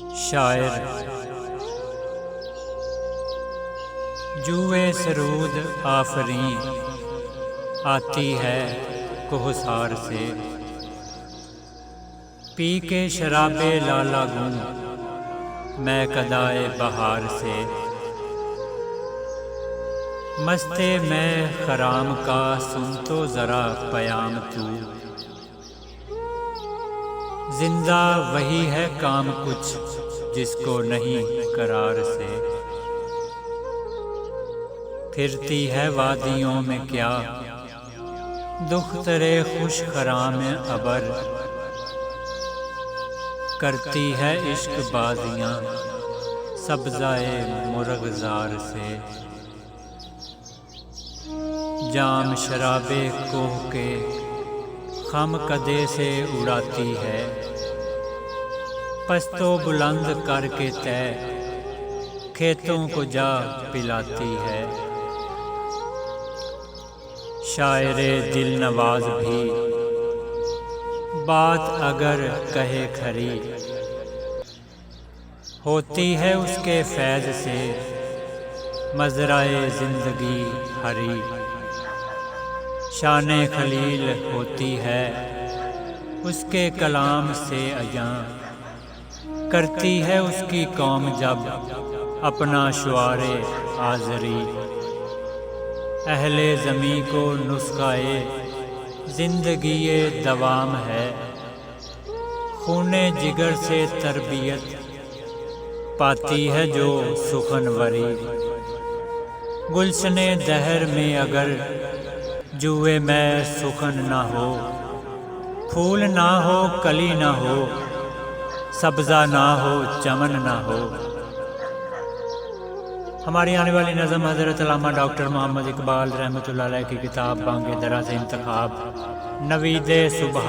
شاعر جوئے سرود آفریں آتی ہے کوہسار سے، پی کے شراب لالا گوں میں کدائے بہار سے، مستے میں خرام کا سن تو ذرا پیام تو، زندہ وہی ہے کام کچھ جس کو نہیں قرار سے، پھرتی ہے وادیوں میں کیا دخترے خوش خرام ابر، کرتی ہے عشق بازیاں سبزائے مرغزار سے، جام شراب کوہ کے خم کدے سے اڑاتی ہے، پست و بلند کر کے طے کھیتوں کو جا پلاتی ہے، شاعر دل نواز بھی بات اگر کہے کھری، ہوتی ہے اس کے فیض سے مزرعہ زندگی ہری، شان خلیل ہوتی ہے اس کے کلام سے عیاں، کرتی ہے اس کی قوم جب اپنا شعار آزری، اہل زمیں کو نسخہ زندگی دوام ہے، خون جگر سے تربیت پاتی ہے جو سخنوری، گلشن دہر میں اگر جوئے میں سخن نہ ہو، پھول نہ ہو کلی نہ ہو، سبزہ نہ ہو چمن نہ ہو۔ ہماری آنے والی نظم حضرت علامہ ڈاکٹر محمد اقبال رحمۃ اللہ علیہ کی کتاب بانگ درا سے انتخاب، نوید صبح۔